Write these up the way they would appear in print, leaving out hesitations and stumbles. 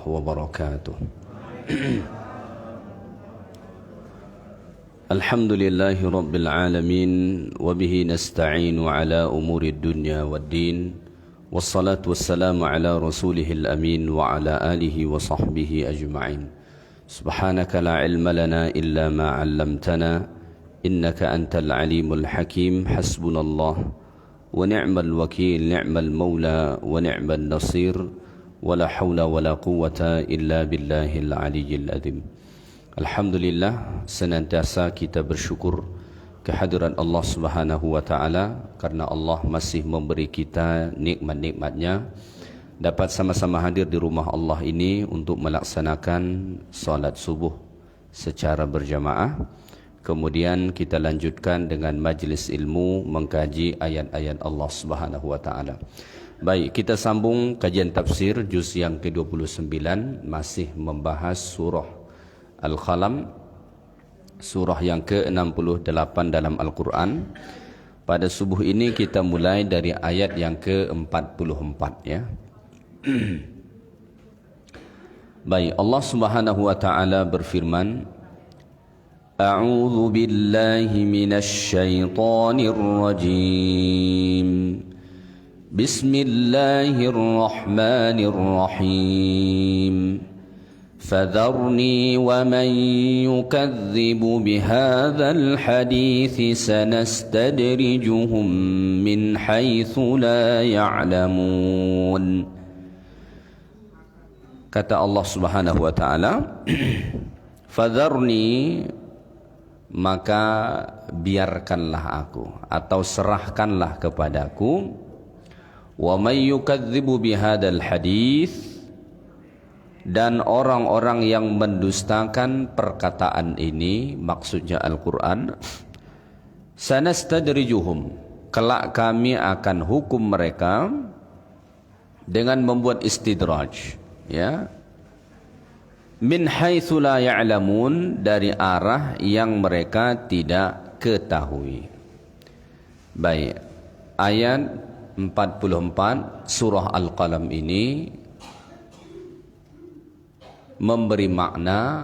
wabarakatuh. Alhamdulillahi rabbil alamin, wabihi nasta'inu ala umuri dunya waddin, wassalatu wassalamu ala rasulihil amin wa ala alihi wa sahbihi ajma'in. Subhanaka la ilma lana illa ma 'allamtana, innaka antal alimul hakim. Hasbunallah wa ni'mal wakil, ni'mal maula wa ni'mal nasir, wala hawla wala quwwata illa billahil aliyyil azim. Alhamdulillah, senantiasa kita bersyukur kehadiran Allah Subhanahu wa taala karena Allah masih memberi kita nikmat-nikmatnya dapat sama-sama hadir di rumah Allah ini untuk melaksanakan salat subuh secara berjamaah. Kemudian kita lanjutkan dengan majlis ilmu mengkaji ayat-ayat Allah Subhanahu wa taala. Baik, kita sambung kajian tafsir juz yang ke-29, masih membahas surah Al-Qalam, surah yang ke-68 dalam Al-Quran. Pada subuh ini kita mulai dari ayat yang ke-44 ya. Baik, Allah Subhanahu wa taala berfirman, A'udzu billahi minasy syaithanir rajim. Bismillahirrahmanirrahim. فذرني ومن يكذب بهذا الحديث سنستدرجهم من حيث لا يعلمون. Kata Allah Subhanahu wa taala, fadharni, maka biarkanlah aku atau serahkanlah kepadaku, wa may yukadzibu bihadzal hadits, dan orang-orang yang mendustakan perkataan ini, maksudnya Al-Quran, sanastadrijuhum, kelak kami akan hukum mereka dengan membuat istidraj ya, min haitsu la ya'lamun, dari arah yang mereka tidak ketahui. Baik, ayat 44 surah Al-Qalam ini memberi makna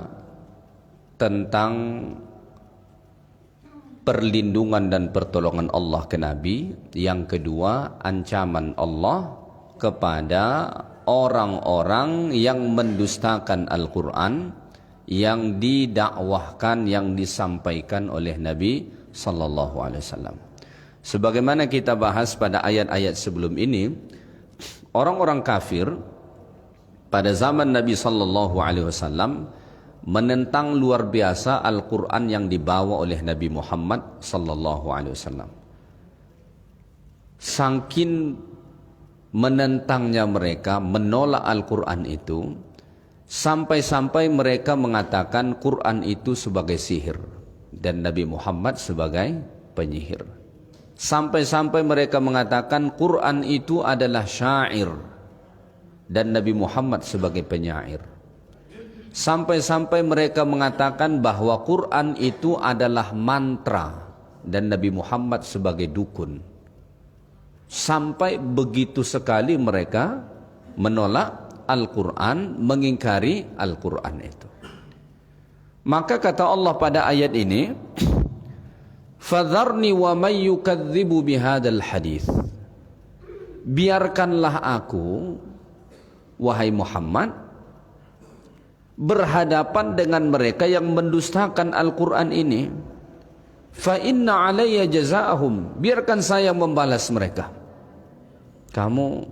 tentang perlindungan dan pertolongan Allah ke Nabi. Yang kedua, ancaman Allah kepada orang-orang yang mendustakan Al-Quran yang didakwahkan, yang disampaikan oleh Nabi sallallahu alaihi wasallam. Sebagaimana kita bahas pada ayat-ayat sebelum ini, orang-orang kafir pada zaman Nabi sallallahu alaihi wasallam menentang luar biasa Al-Quran yang dibawa oleh Nabi Muhammad sallallahu alaihi wasallam. Saking menentangnya mereka, menolak Al-Quran itu, sampai-sampai mereka mengatakan Quran itu sebagai sihir dan Nabi Muhammad sebagai penyihir. Sampai-sampai mereka mengatakan Quran itu adalah syair dan Nabi Muhammad sebagai penyair. Sampai-sampai mereka mengatakan bahwa Quran itu adalah mantra dan Nabi Muhammad sebagai dukun. Sampai begitu sekali mereka menolak Al-Quran, mengingkari Al-Quran itu. Maka kata Allah pada ayat ini, fadharni wa may yukadzibu bihadzal hadits, biarkanlah aku, wahai Muhammad, berhadapan dengan mereka yang mendustakan Al-Quran ini. Fa inna alayya jazaahum, biarkan saya membalas mereka. Kamu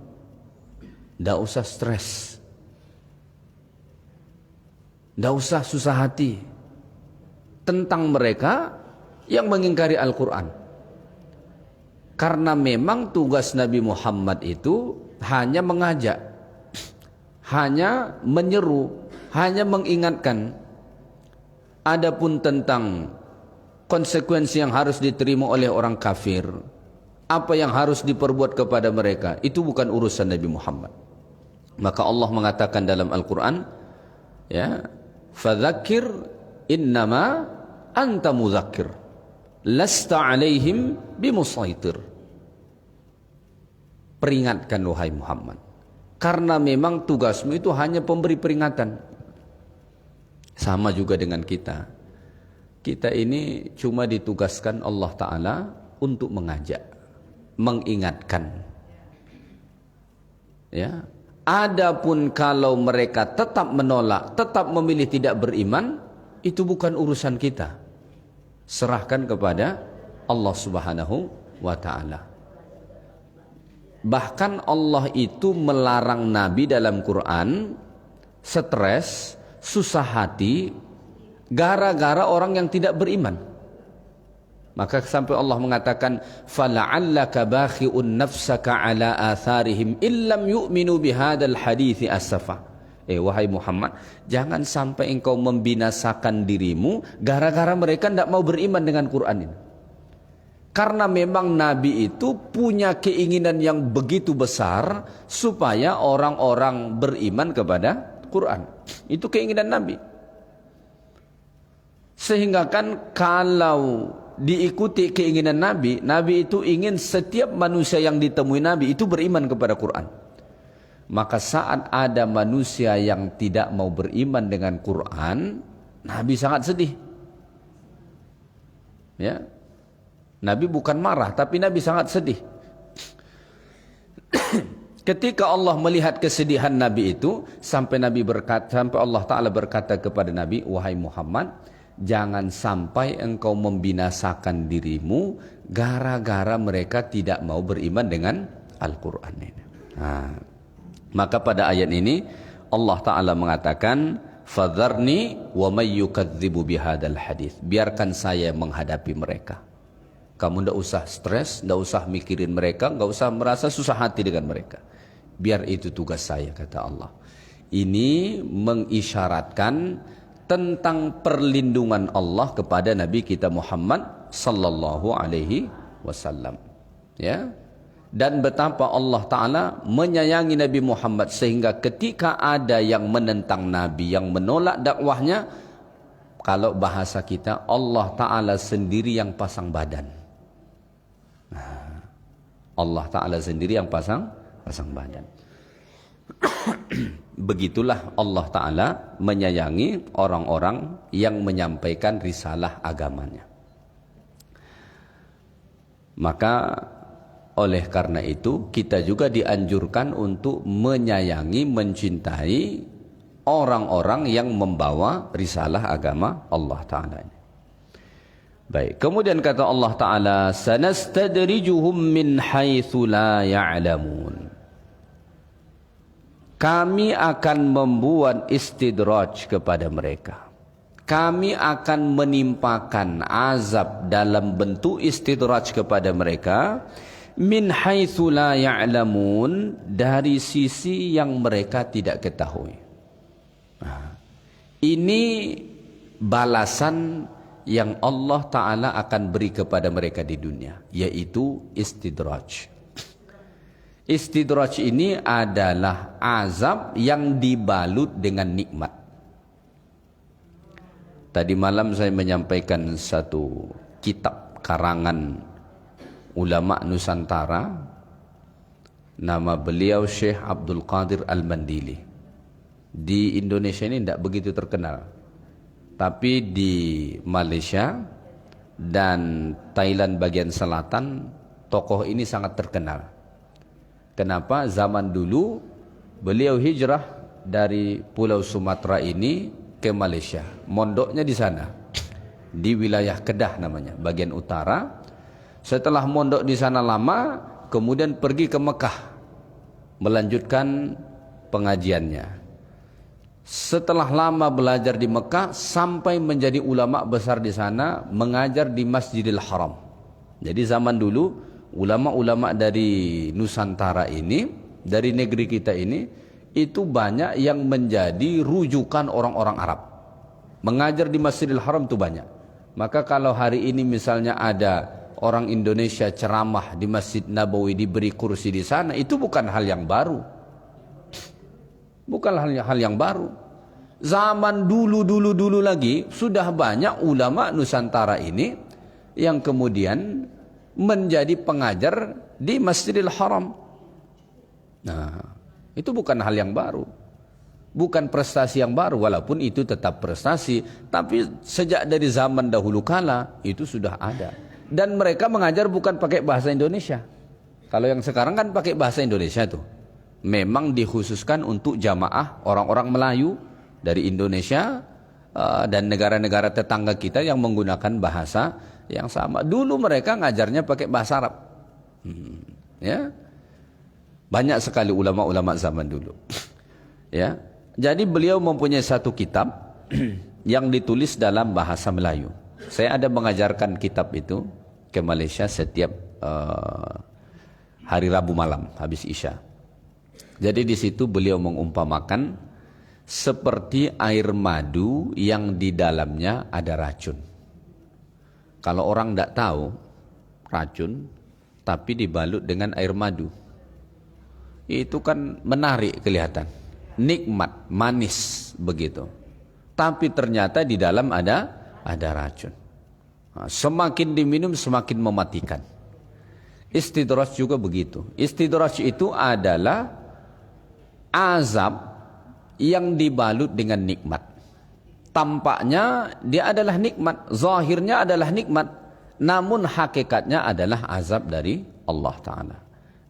tidak usah stres, tidak usah susah hati tentang mereka yang mengingkari Al-Quran. Karena memang tugas Nabi Muhammad itu hanya mengajak, hanya menyeru, hanya mengingatkan. Adapun tentang konsekuensi yang harus diterima oleh orang kafir, apa yang harus diperbuat kepada mereka, itu bukan urusan Nabi Muhammad. Maka Allah mengatakan dalam Al-Quran, ya, fadzakir innama anta mudzakir, lasta alaihim bimusaitir. Peringatkan wahai Muhammad, Karena memang tugasmu itu hanya pemberi peringatan. Sama juga dengan kita. Kita ini cuma ditugaskan Allah Ta'ala untuk mengajak, mengingatkan. Ya. Adapun kalau mereka tetap menolak, tetap memilih tidak beriman, itu bukan urusan kita. Serahkan kepada Allah Subhanahu wa Ta'ala. Bahkan Allah itu melarang Nabi dalam Quran stres, susah hati gara-gara orang yang tidak beriman. Maka sampai Allah mengatakan fala'allaka bakhi'un nafsaka ala atharihim illam yu'minu bihadzal hadithi asafa. Wahai Muhammad, jangan sampai engkau membinasakan dirimu gara-gara mereka tidak mau beriman dengan Quran ini. Karena memang Nabi itu punya keinginan yang begitu besar supaya orang-orang beriman kepada Quran. Itu keinginan Nabi. Sehingga kan kalau diikuti keinginan Nabi, Nabi itu ingin setiap manusia yang ditemui Nabi itu beriman kepada Quran. Maka saat ada manusia yang tidak mau beriman dengan Quran, Nabi sangat sedih. Ya. Nabi bukan marah, tapi Nabi sangat sedih. Ketika Allah melihat kesedihan Nabi itu, sampai Allah Ta'ala berkata kepada Nabi, wahai Muhammad, jangan sampai engkau membinasakan dirimu gara-gara mereka tidak mau beriman dengan Al-Quran ini. Maka pada ayat ini Allah Ta'ala mengatakan, fadharni wa may yukadzibu bihadzal hadits. Biarkan saya menghadapi mereka. Kamu tidak usah stres, tidak usah mikirin mereka, tidak usah merasa susah hati dengan mereka. Biar itu tugas saya, kata Allah. Ini mengisyaratkan tentang perlindungan Allah kepada Nabi kita Muhammad sallallahu alaihi wasallam. Ya. Dan betapa Allah Ta'ala menyayangi Nabi Muhammad sehingga ketika ada yang menentang Nabi, yang menolak dakwahnya, kalau bahasa kita, Allah Ta'ala sendiri yang pasang badan. Allah Ta'ala sendiri yang pasang badan. Begitulah Allah Ta'ala menyayangi orang-orang yang menyampaikan risalah agamanya. Maka oleh karena itu kita juga dianjurkan untuk menyayangi, mencintai orang-orang yang membawa risalah agama Allah Ta'ala. Baik, kemudian kata Allah Ta'ala, sanastadrijuhum min haitsu la ya'lamun. Kami akan membuat istidraj kepada mereka. Kami akan menimpakan azab dalam bentuk istidraj kepada mereka min haitsu la ya'lamun, dari sisi yang mereka tidak ketahui. Ini balasan yang Allah Ta'ala akan beri kepada mereka di dunia, yaitu istidraj. Istidraj ini adalah azab yang dibalut dengan nikmat. Tadi malam saya menyampaikan satu kitab karangan ulama Nusantara, nama beliau Syekh Abdul Qadir Al-Mandili. Di Indonesia ini tidak begitu terkenal, tapi di Malaysia dan Thailand bagian selatan tokoh ini sangat terkenal. Kenapa? Zaman dulu beliau hijrah dari Pulau Sumatera ini ke Malaysia. Mondoknya di sana, di wilayah Kedah namanya, bagian utara. Setelah mondok di sana lama, kemudian pergi ke Mekah melanjutkan pengajiannya. Setelah lama belajar di Mekah sampai menjadi ulama besar di sana, mengajar di Masjidil Haram. Jadi zaman dulu ulama-ulama dari Nusantara ini, dari negeri kita ini, itu banyak yang menjadi rujukan orang-orang Arab. Mengajar di Masjidil Haram itu banyak. Maka kalau hari ini misalnya ada orang Indonesia ceramah di Masjid Nabawi, diberi kursi di sana, itu bukan hal yang baru. Bukan hal yang baru. Zaman dulu lagi sudah banyak ulama Nusantara ini yang kemudian menjadi pengajar di Masjidil Haram. Nah, Itu bukan hal yang baru. Bukan prestasi yang baru, walaupun itu tetap prestasi. Tapi sejak dari zaman dahulu kala, itu sudah ada. Dan mereka mengajar bukan pakai bahasa Indonesia. Kalau yang sekarang kan pakai bahasa Indonesia tuh. Memang dikhususkan untuk jamaah orang-orang Melayu dari Indonesia dan negara-negara tetangga kita yang menggunakan bahasa yang sama. Dulu mereka ngajarnya pakai bahasa Arab. Ya. Banyak sekali ulama-ulama zaman dulu. Ya. Jadi beliau mempunyai satu kitab yang ditulis dalam bahasa Melayu. Saya ada mengajarkan kitab itu ke Malaysia setiap hari Rabu malam habis Isya. Jadi di situ beliau mengumpamakan seperti air madu yang di dalamnya ada racun. Kalau orang tidak tahu racun, tapi dibalut dengan air madu, itu kan menarik kelihatan, nikmat, manis begitu. Tapi ternyata di dalam ada racun. Semakin diminum semakin mematikan. Istidraj juga begitu. Istidraj itu adalah azab yang dibalut dengan nikmat. Tampaknya dia adalah nikmat, zahirnya adalah nikmat, namun hakikatnya adalah azab dari Allah Ta'ala.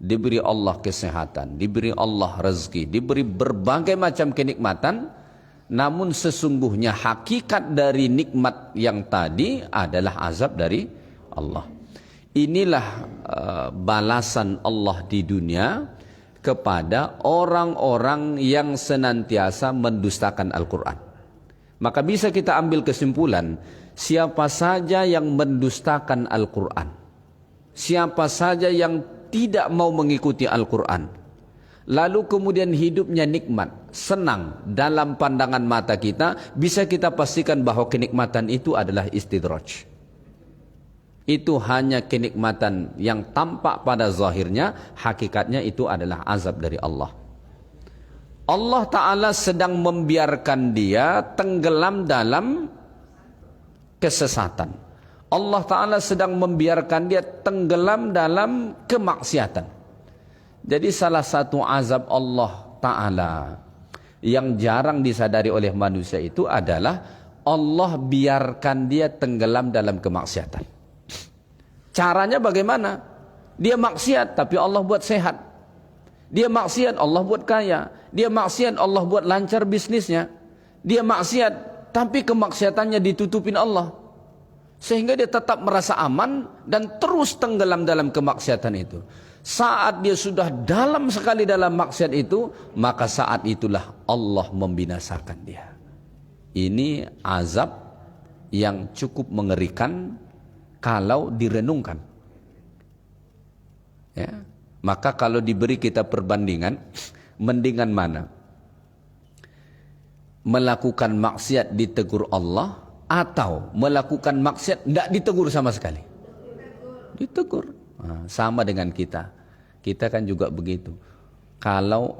Diberi Allah kesehatan, diberi Allah rezeki, diberi berbagai macam kenikmatan, namun sesungguhnya hakikat dari nikmat yang tadi adalah azab dari Allah. Inilah balasan Allah di dunia kepada orang-orang yang senantiasa mendustakan Al-Quran. Maka bisa kita ambil kesimpulan, siapa saja yang mendustakan Al-Quran, siapa saja yang tidak mau mengikuti Al-Quran, lalu kemudian hidupnya nikmat, senang dalam pandangan mata kita, bisa kita pastikan bahwa kenikmatan itu adalah istidraj. Itu hanya kenikmatan yang tampak pada zahirnya, hakikatnya itu adalah azab dari Allah. Allah Ta'ala sedang membiarkan dia tenggelam dalam kesesatan. Allah Ta'ala sedang membiarkan dia tenggelam dalam kemaksiatan. Jadi salah satu azab Allah Ta'ala yang jarang disadari oleh manusia itu adalah Allah biarkan dia tenggelam dalam kemaksiatan. Caranya bagaimana? Dia maksiat tapi Allah buat sehat. Dia maksiat Allah buat kaya. Dia maksiat Allah buat lancar bisnisnya. Dia maksiat tapi kemaksiatannya ditutupin Allah, sehingga dia tetap merasa aman dan terus tenggelam dalam kemaksiatan itu. Saat dia sudah dalam sekali dalam maksiat itu, maka saat itulah Allah membinasakan dia. Ini azab yang cukup mengerikan kalau direnungkan. Ya. Maka kalau diberi kita perbandingan, mendingan mana? Melakukan maksiat ditegur Allah atau melakukan maksiat tidak ditegur sama sekali? Ditegur. Nah, sama dengan kita. Kita kan juga begitu. Kalau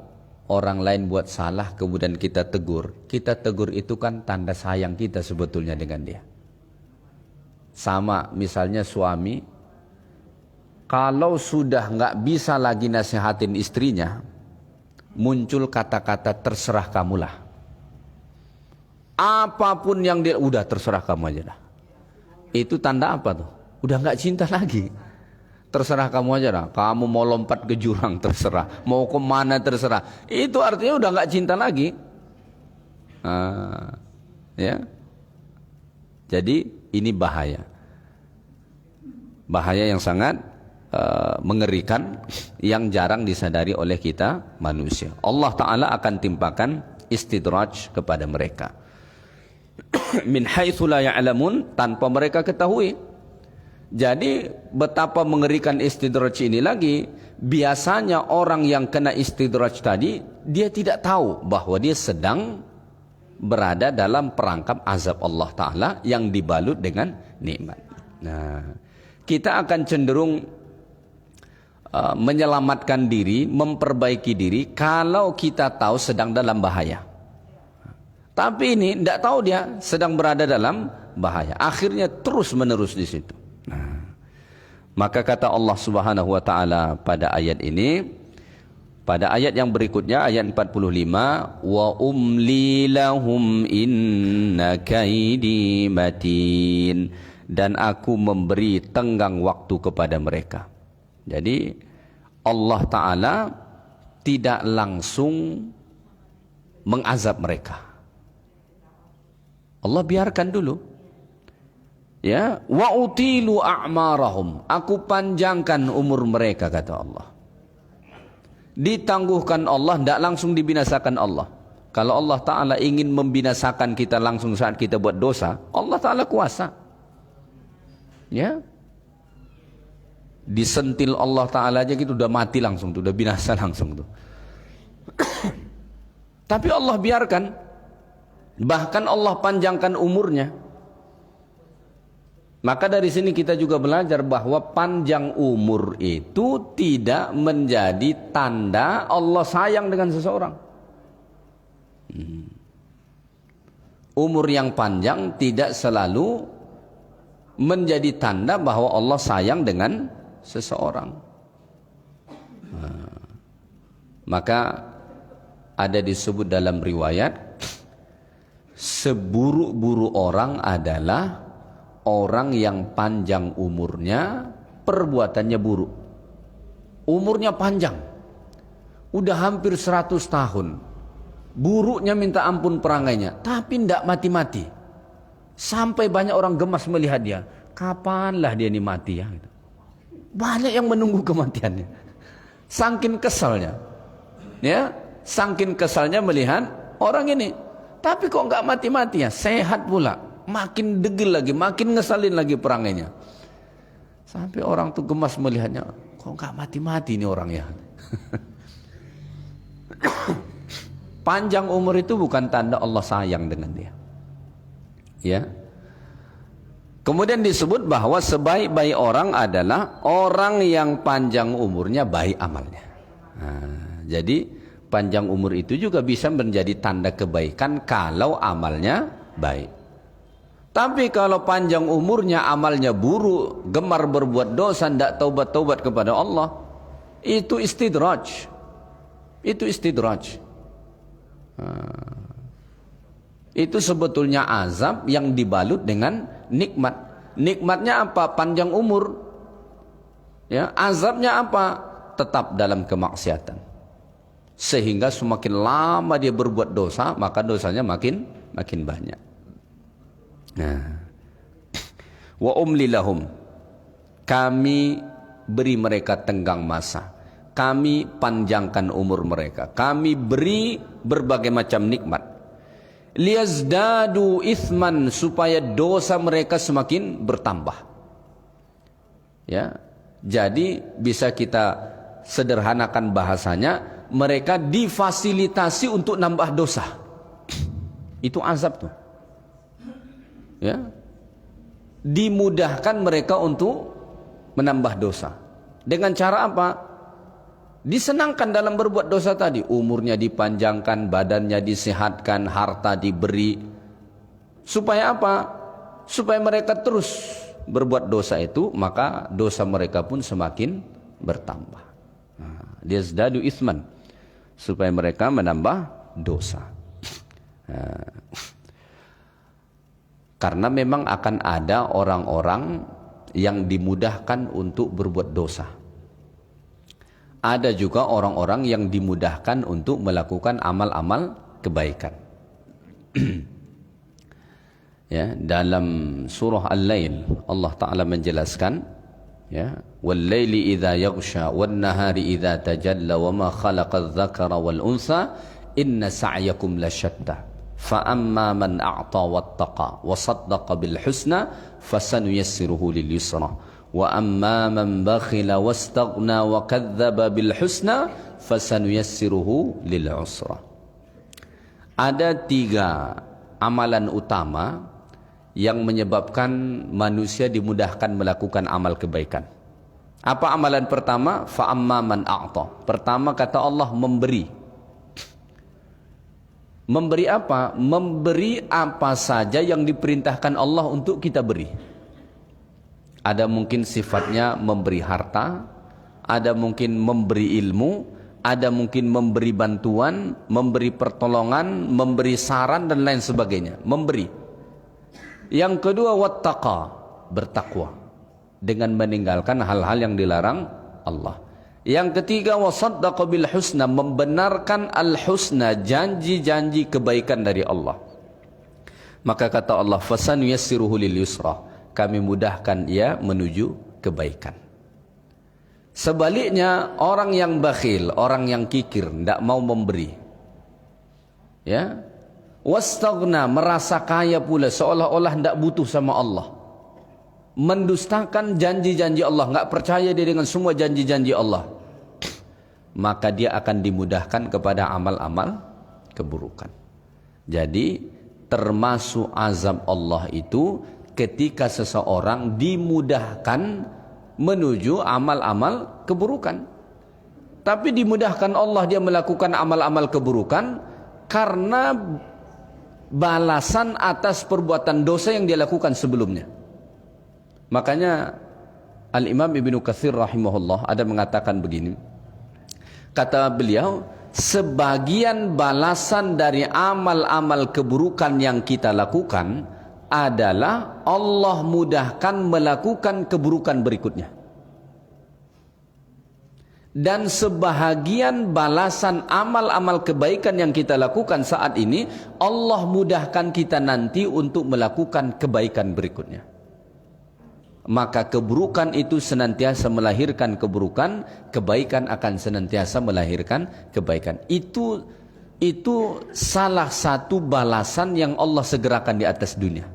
orang lain buat salah kemudian kita tegur itu kan tanda sayang kita sebetulnya dengan dia. Sama misalnya suami, kalau sudah nggak bisa lagi nasihatin istrinya, muncul kata-kata terserah kamulah. Apapun yang dia, udah terserah kamu aja dah. Itu tanda apa tuh? Udah nggak cinta lagi. Terserah kamu aja dah. Kamu mau lompat ke jurang terserah, mau kemana terserah. Itu artinya udah nggak cinta lagi. Ya. Jadi ini bahaya. Bahaya yang sangat mengerikan, yang jarang disadari oleh kita manusia. Allah Ta'ala akan timpakan istidraj kepada mereka. Min haitsu la ya'lamun, tanpa mereka ketahui. Jadi betapa mengerikan istidraj ini lagi. Biasanya orang yang kena istidraj tadi, dia tidak tahu bahwa dia sedang berada dalam perangkap azab Allah Ta'ala yang dibalut dengan nikmat. Nah, kita akan cenderung menyelamatkan diri, memperbaiki diri kalau kita tahu sedang dalam bahaya. Tapi ini tidak tahu dia sedang berada dalam bahaya. Akhirnya terus menerus di situ. Nah, maka kata Allah Subhanahu wa taala pada ayat ini, Pada ayat yang berikutnya, ayat 45, wa umli lahum inna kaidi matin, dan aku memberi tenggang waktu kepada mereka. Jadi Allah Ta'ala tidak langsung mengazab mereka. Allah biarkan dulu. Ya, wa utilu a'marahum, aku panjangkan umur mereka, kata Allah. Ditangguhkan Allah, tidak langsung dibinasakan Allah. Kalau Allah Ta'ala ingin membinasakan kita langsung saat kita buat dosa, Allah Ta'ala kuasa. Ya, disentil Allah Ta'ala aja gitu, udah mati langsung, udah binasa langsung tuh. Tapi Allah biarkan, bahkan Allah panjangkan umurnya. Maka dari sini kita juga belajar bahwa panjang umur itu tidak menjadi tanda Allah sayang dengan seseorang. Umur yang panjang tidak selalu menjadi tanda bahwa Allah sayang dengan seseorang. Maka ada disebut dalam riwayat, seburuk-buruk orang adalah orang yang panjang umurnya, perbuatannya buruk. Umurnya panjang, udah hampir 100 tahun, buruknya minta ampun perangainya, tapi tidak mati-mati. Sampai banyak orang gemas melihat dia, kapanlah dia ini mati ya. Banyak yang menunggu kematiannya, saking kesalnya, ya, saking kesalnya melihat orang ini. Tapi kok nggak mati-mati ya, sehat pula. Makin degil lagi, makin ngesalin lagi perangainya. Sampai orang tuh gemas melihatnya, kok nggak mati-mati ini orang ya. Panjang umur itu bukan tanda Allah sayang dengan dia. Ya. Kemudian disebut bahwa sebaik-baik orang adalah orang yang panjang umurnya, baik amalnya. Nah, jadi panjang umur itu juga bisa menjadi tanda kebaikan kalau amalnya baik. Tapi kalau panjang umurnya amalnya buruk, gemar berbuat dosa, tidak taubat-taubat kepada Allah, itu istidraj. Itu istidraj. Itu sebetulnya azab yang dibalut dengan nikmat. Nikmatnya apa? Panjang umur. Ya, azabnya apa? Tetap dalam kemaksiatan. Sehingga semakin lama dia berbuat dosa, maka dosanya makin banyak. Nah, wa umli lahum, kami beri mereka tenggang masa, kami panjangkan umur mereka, kami beri berbagai macam nikmat, liyazdadu ithman, supaya dosa mereka semakin bertambah. Ya, jadi bisa kita sederhanakan bahasanya, mereka difasilitasi untuk nambah dosa. Itu azab tuh. Ya, dimudahkan mereka untuk menambah dosa. Dengan cara apa? Disenangkan dalam berbuat dosa tadi. Umurnya dipanjangkan, badannya disehatkan, harta diberi. Supaya apa? Supaya mereka terus berbuat dosa itu, maka dosa mereka pun semakin bertambah. Liyazdadu itsman, supaya mereka menambah dosa. Karena memang akan ada orang-orang yang dimudahkan untuk berbuat dosa. Ada juga orang-orang yang dimudahkan untuk melakukan amal-amal kebaikan. Ya, dalam surah Al-Lail Allah Ta'ala menjelaskan, ya, wal-laili idza yaghsha wan-nahari idza tajalla wama khalaqadz dzakara wal unsa inna sa'yakum lasyatta. فَأَمَّا مَنْ أَعْطَى وَاتَّقَى وَصَدَّقَ بِالْحُسْنَى فَسَنُيَسِّرُهُ لِلْيُسْرَى وَأَمَّا مَنْ بَخِلَ وَاسْتَغْنَى وَكَذَّبَ بِالْحُسْنَى فَسَنُيَسِّرُهُ لِلْعُسْرَى. Ada 3 amalan utama yang menyebabkan manusia dimudahkan melakukan amal kebaikan. Apa amalan pertama? فَأَمَّا مَنْ أَعْطَى. Pertama kata Allah, memberi. Memberi apa? Memberi apa saja yang diperintahkan Allah untuk kita beri. Ada mungkin sifatnya memberi harta, ada mungkin memberi ilmu, ada mungkin memberi bantuan, memberi pertolongan, memberi saran dan lain sebagainya, memberi. Yang kedua wattaqa, bertakwa dengan meninggalkan hal-hal yang dilarang Allah. Yang ketiga wasaddaqa bil husna, membenarkan al husna, janji-janji kebaikan dari Allah. Maka kata Allah, fasanuyassiruhu lil yusra, kami mudahkan ia menuju kebaikan. Sebaliknya orang yang bakhil, orang yang kikir, tidak mau memberi, ya, wastaghna, merasa kaya pula, seolah-olah tidak butuh sama Allah, mendustakan janji-janji Allah, nggak percaya dia dengan semua janji-janji Allah, maka dia akan dimudahkan kepada amal-amal keburukan. Jadi termasuk azab Allah itu ketika seseorang dimudahkan menuju amal-amal keburukan. Tapi dimudahkan Allah dia melakukan amal-amal keburukan karena balasan atas perbuatan dosa yang dia lakukan sebelumnya. Makanya Al-Imam Ibnu Katsir rahimahullah ada mengatakan begini. Kata beliau, sebagian balasan dari amal-amal keburukan yang kita lakukan adalah Allah mudahkan melakukan keburukan berikutnya. Dan sebahagian balasan amal-amal kebaikan yang kita lakukan saat ini, Allah mudahkan kita nanti untuk melakukan kebaikan berikutnya. Maka keburukan itu senantiasa melahirkan keburukan, kebaikan akan senantiasa melahirkan kebaikan. Itu salah satu balasan yang Allah segerakan di atas dunia.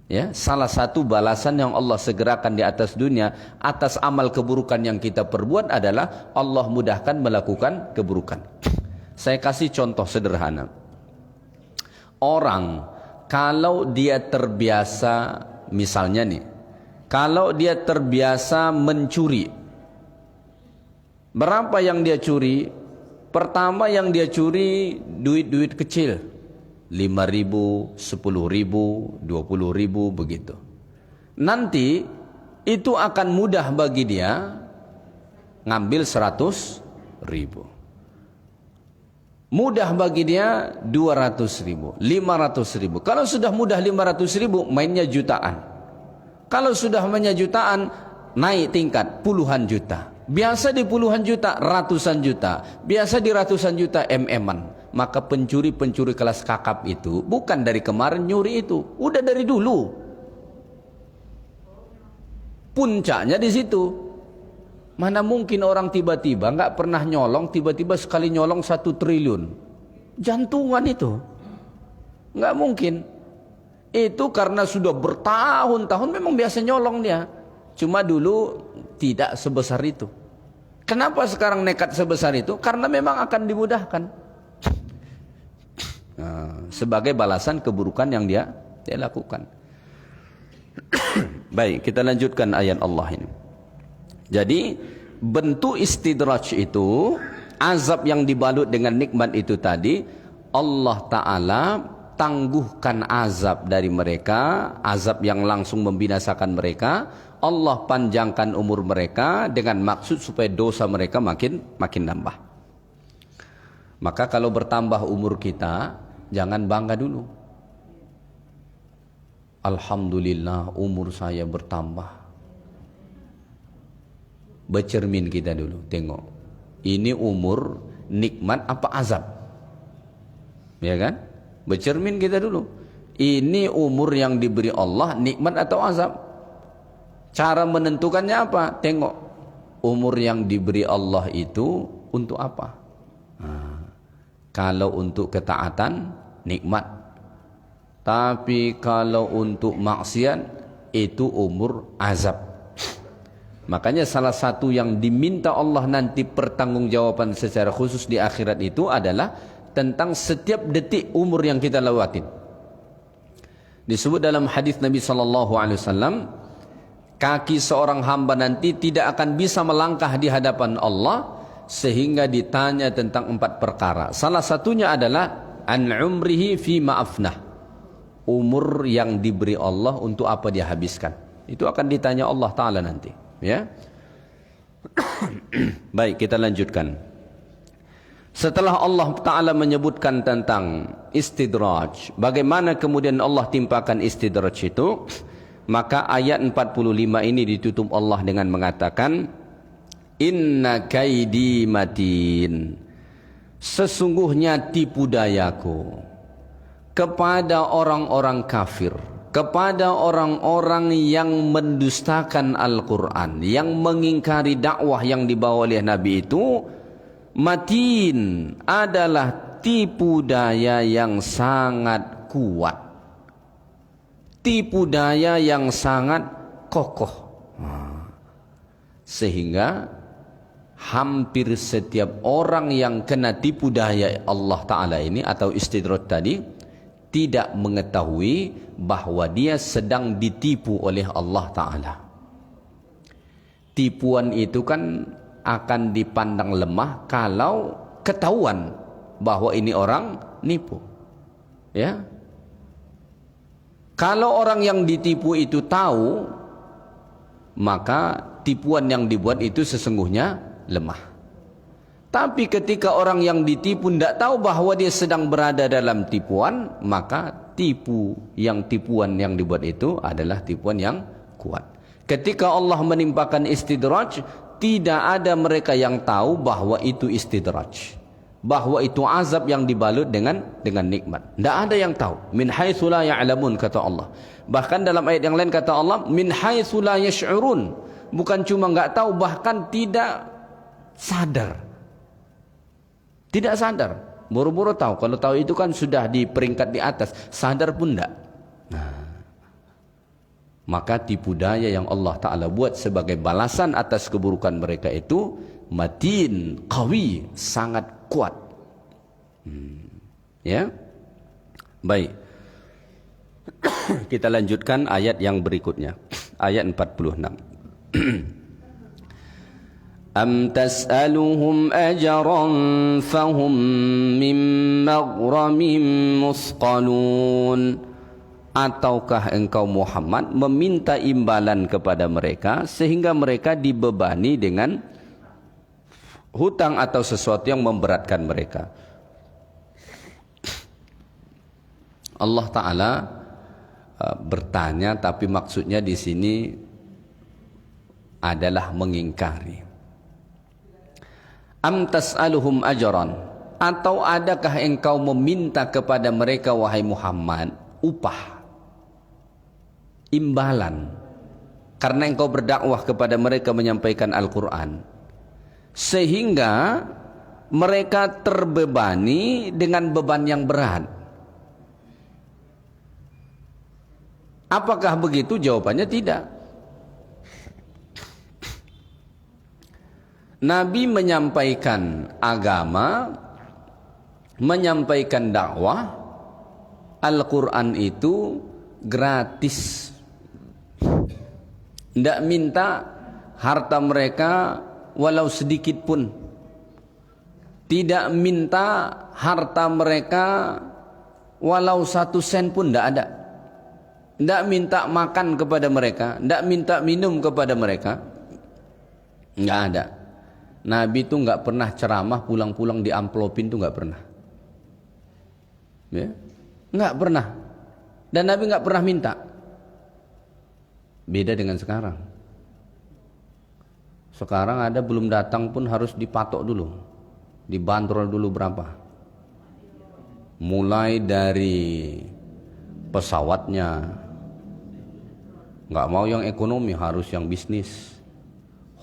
Ya, salah satu balasan yang Allah segerakan di atas dunia atas amal keburukan yang kita perbuat adalah Allah mudahkan melakukan keburukan. Saya kasih contoh sederhana. Orang kalau dia terbiasa, misalnya nih, kalau dia terbiasa mencuri, berapa yang dia curi? Pertama yang dia curi duit-duit kecil, 5.000, 10.000, 20.000 begitu. Nanti itu akan mudah bagi dia ngambil 100.000. Mudah bagi dia 200.000, 500.000. Kalau sudah mudah 500.000, mainnya jutaan. Kalau sudah mainnya jutaan, naik tingkat puluhan juta. Biasa di puluhan juta, ratusan juta. Biasa di ratusan juta, MM-an. Maka pencuri-pencuri kelas kakap itu bukan dari kemarin nyuri itu, udah dari dulu. Puncaknya di situ. Mana mungkin orang tiba-tiba nggak pernah nyolong, tiba-tiba sekali nyolong 1 triliun. Jantungan itu. Nggak mungkin. Itu karena sudah bertahun-tahun memang biasa nyolong dia. Cuma dulu tidak sebesar itu. Kenapa sekarang nekat sebesar itu? Karena memang akan dimudahkan. Sebagai balasan keburukan yang dia lakukan. Baik, kita lanjutkan ayat Allah ini. Jadi bentuk istidraj itu, azab yang dibalut dengan nikmat itu tadi, Allah Ta'ala tangguhkan azab dari mereka, azab yang langsung membinasakan mereka. Allah panjangkan umur mereka dengan maksud supaya dosa mereka makin nambah. Maka kalau bertambah umur kita, jangan bangga dulu. Alhamdulillah umur saya bertambah. Bercermin kita dulu, tengok. Ini umur nikmat apa azab? Ya kan? Bercermin kita dulu. Ini umur yang diberi Allah, nikmat atau azab? Cara menentukannya apa? Tengok. Umur yang diberi Allah itu untuk apa? Kalau untuk ketaatan, nikmat. Tapi kalau untuk maksiat, itu umur azab. Makanya salah satu yang diminta Allah nanti pertanggungjawaban secara khusus di akhirat itu adalah tentang setiap detik umur yang kita lewatin. Disebut dalam hadis Nabi SAW, kaki seorang hamba nanti tidak akan bisa melangkah di hadapan Allah sehingga ditanya tentang 4 perkara. Salah satunya adalah an umrihi fi ma'afnah, umur yang diberi Allah untuk apa dia habiskan. Itu akan ditanya Allah Ta'ala nanti, ya. Baik, kita lanjutkan. Setelah Allah Ta'ala menyebutkan tentang istidraj, bagaimana kemudian Allah timpakan istidraj itu, maka ayat 45 ini ditutup Allah dengan mengatakan, inna kaidi matin, sesungguhnya tipu dayaku kepada orang-orang kafir, kepada orang-orang yang mendustakan Al-Quran, yang mengingkari dakwah yang dibawa oleh Nabi itu, matin adalah tipu daya yang sangat kuat, tipu daya yang sangat kokoh, sehingga hampir setiap orang yang kena tipu daya Allah Ta'ala ini atau istidraj tadi tidak mengetahui bahwa dia sedang ditipu oleh Allah Ta'ala. Tipuan itu kan akan dipandang lemah kalau ketahuan bahwa ini orang nipu, ya. Kalau orang yang ditipu itu tahu, maka tipuan yang dibuat itu sesungguhnya lemah. Tapi ketika orang yang ditipu tidak tahu bahwa dia sedang berada dalam tipuan, maka tipuan yang dibuat itu adalah tipuan yang kuat. Ketika Allah menimpakan istidraj, tidak ada mereka yang tahu bahwa itu istidraj, bahwa itu azab yang dibalut dengan nikmat. Tidak ada yang tahu. Min haitsu la ya'lamun, kata Allah. Bahkan dalam ayat yang lain kata Allah, min haitsu la yash'urun. Bukan cuma enggak tahu, bahkan tidak sadar. Tidak sadar. Buru-buru tahu. Kalau tahu itu kan sudah di peringkat di atas. Sadar pun tidak. Nah, maka tipu daya yang Allah Ta'ala buat sebagai balasan atas keburukan mereka itu matin, qawi, sangat kuat. Ya, baik. Kita lanjutkan ayat yang berikutnya, ayat 46. Am tas'aluhum ajran fahum min maghramin musqalun. Ataukah engkau Muhammad meminta imbalan kepada mereka sehingga mereka dibebani dengan hutang atau sesuatu yang memberatkan mereka. Allah Ta'ala bertanya, tapi maksudnya di sini adalah mengingkari. Am tas'aluhum ajran, atau adakah engkau meminta kepada mereka wahai Muhammad upah, imbalan, karena engkau berdakwah kepada mereka menyampaikan Al-Quran, sehingga mereka terbebani dengan beban yang berat. Apakah begitu? Jawabannya tidak. Nabi menyampaikan agama, menyampaikan dakwah, Al-Quran itu gratis. Tidak minta harta mereka walau sedikit pun. Tidak minta harta mereka walau 1 sen pun, tidak ada. Tidak minta makan kepada mereka, tidak minta minum kepada mereka, tidak ada. Nabi itu nggak pernah ceramah pulang-pulang di amplopin, itu nggak pernah, ya, nggak pernah. Dan Nabi nggak pernah minta. Beda dengan sekarang. Sekarang ada belum datang pun harus dipatok dulu, dibanderol dulu berapa. Mulai dari pesawatnya, nggak mau yang ekonomi, harus yang bisnis.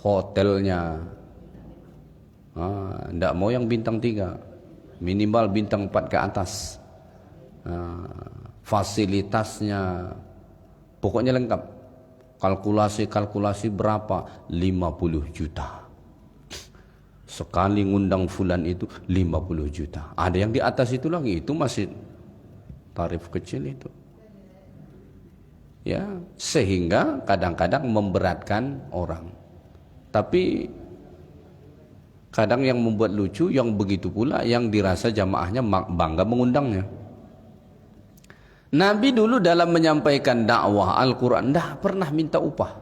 Hotelnya, nggak mau yang bintang 3, minimal bintang 4 ke atas. Fasilitasnya, pokoknya lengkap. Kalkulasi berapa? 50 juta. Sekali ngundang fulan itu 50 juta. Ada yang di atas itu lagi, itu masih tarif kecil itu. Ya, sehingga kadang-kadang memberatkan orang. Tapi kadang yang membuat lucu, yang begitu pula yang dirasa jamaahnya bangga mengundangnya. Nabi dulu dalam menyampaikan dakwah Al-Quran tidak pernah minta upah.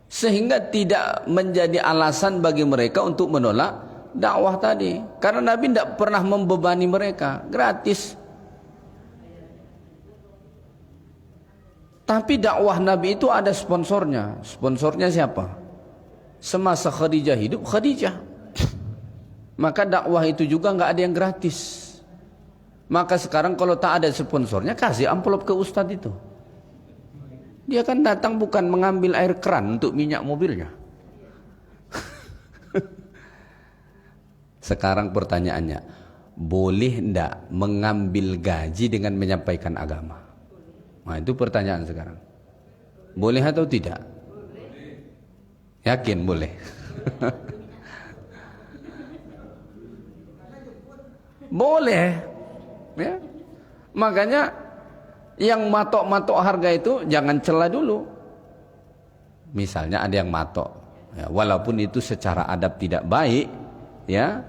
sehingga tidak menjadi alasan bagi mereka untuk menolak dakwah tadi, karena Nabi tidak pernah membebani mereka, gratis. Tapi dakwah Nabi itu ada sponsornya. Sponsornya siapa? Semasa Khadijah hidup, Khadijah. Maka dakwah itu juga nggak ada yang gratis. Maka sekarang kalau tak ada sponsornya, kasih amplop ke ustadz itu. Dia kan datang bukan mengambil air keran untuk minyak mobilnya. Sekarang pertanyaannya, boleh ndak mengambil gaji dengan menyampaikan agama? Nah, itu pertanyaan sekarang. Boleh atau tidak? Yakin boleh? Boleh. Ya. Makanya yang matok-matok harga itu jangan cela dulu. Misalnya ada yang matok, ya, walaupun itu secara adab tidak baik, ya.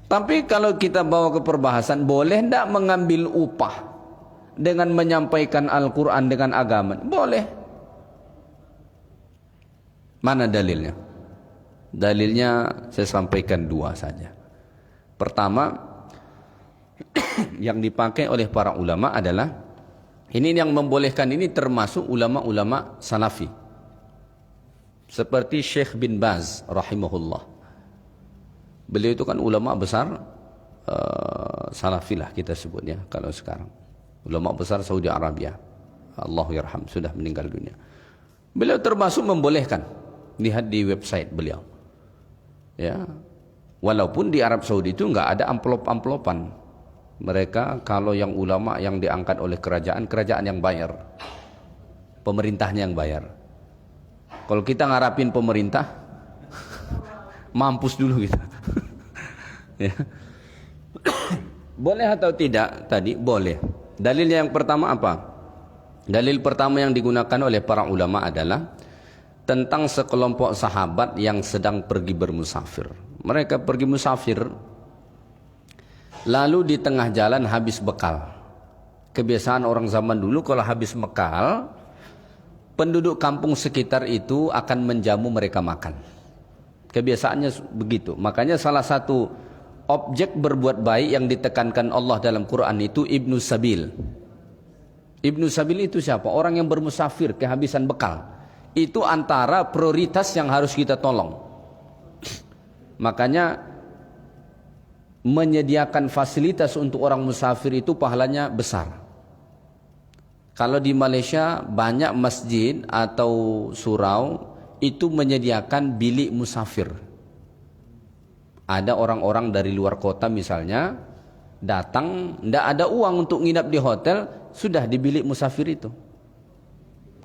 Tapi kalau kita bawa ke perbahasan, boleh ndak mengambil upah dengan menyampaikan Al-Quran dengan agama? Boleh. Mana dalilnya? Dalilnya saya sampaikan dua saja. Pertama, yang dipakai oleh para ulama adalah, ini yang membolehkan ini termasuk ulama-ulama salafi, seperti Syekh bin Baz rahimahullah. Beliau itu kan ulama besar, salafi lah kita sebutnya kalau sekarang, ulama besar Saudi Arabia, Allahyarham, sudah meninggal dunia. Beliau termasuk membolehkan, lihat di website beliau, ya. Walaupun di Arab Saudi itu nggak ada amplop-amplopan. Mereka kalau yang ulama yang diangkat oleh kerajaan, kerajaan yang bayar, pemerintahnya yang bayar. Kalau kita ngarapin pemerintah, mampus dulu kita. Ya. Boleh atau tidak? Tadi boleh. Dalilnya yang pertama apa? Dalil pertama yang digunakan oleh para ulama adalah tentang sekelompok sahabat yang sedang pergi bermusafir. Mereka pergi musafir, lalu di tengah jalan habis bekal. Kebiasaan orang zaman dulu kalau habis bekal, penduduk kampung sekitar itu akan menjamu mereka makan. Kebiasaannya begitu. Makanya salah satu objek berbuat baik yang ditekankan Allah dalam Quran itu Ibnu Sabil. Ibnu Sabil itu siapa? Orang yang bermusafir kehabisan bekal. Itu antara prioritas yang harus kita tolong. Makanya menyediakan fasilitas untuk orang musafir itu pahalanya besar. Kalau di Malaysia banyak masjid atau surau itu menyediakan bilik musafir. Ada orang-orang dari luar kota misalnya datang, tidak ada uang untuk nginap di hotel, sudah di bilik musafir itu,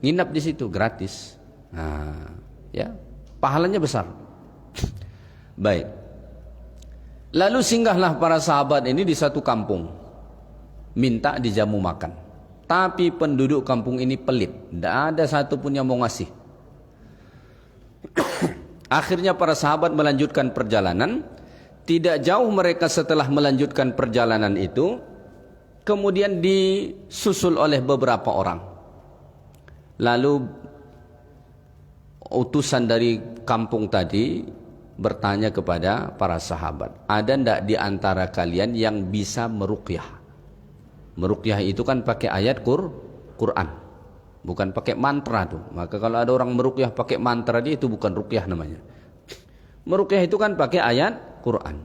nginap di situ gratis. Nah, ya, pahalanya besar. Baik. Lalu singgahlah para sahabat ini di satu kampung, minta dijamu makan. Tapi penduduk kampung ini pelit, tidak ada satupun yang mau ngasih. Akhirnya para sahabat melanjutkan perjalanan. Tidak jauh mereka setelah melanjutkan perjalanan itu, kemudian disusul oleh beberapa orang. Lalu utusan dari kampung tadi bertanya kepada para sahabat, ada ndak di antara kalian yang bisa meruqyah? Meruqyah itu kan pakai ayat Quran, bukan pakai mantra tuh. Maka kalau ada orang meruqyah pakai mantra, dia itu bukan ruqyah namanya. Meruqyah itu kan pakai ayat Quran.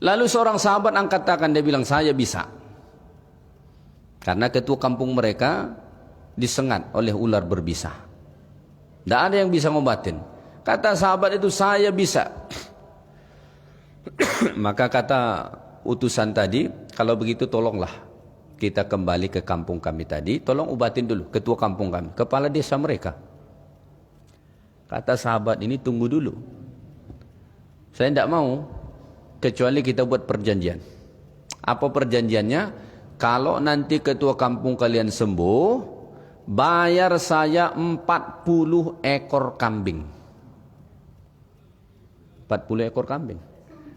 Lalu seorang sahabat angkat tangan, dia bilang, saya bisa. Karena ketua kampung mereka disengat oleh ular berbisa. Tidak ada yang bisa ngobatin. Kata sahabat itu, saya bisa. Maka kata utusan tadi, kalau begitu tolonglah kita kembali ke kampung kami tadi, tolong obatin dulu ketua kampung kami, kepala desa mereka. Kata sahabat ini, tunggu dulu, saya tidak mau kecuali kita buat perjanjian. Apa perjanjiannya? Kalau nanti ketua kampung kalian sembuh, bayar saya 40 ekor kambing. 40 ekor kambing.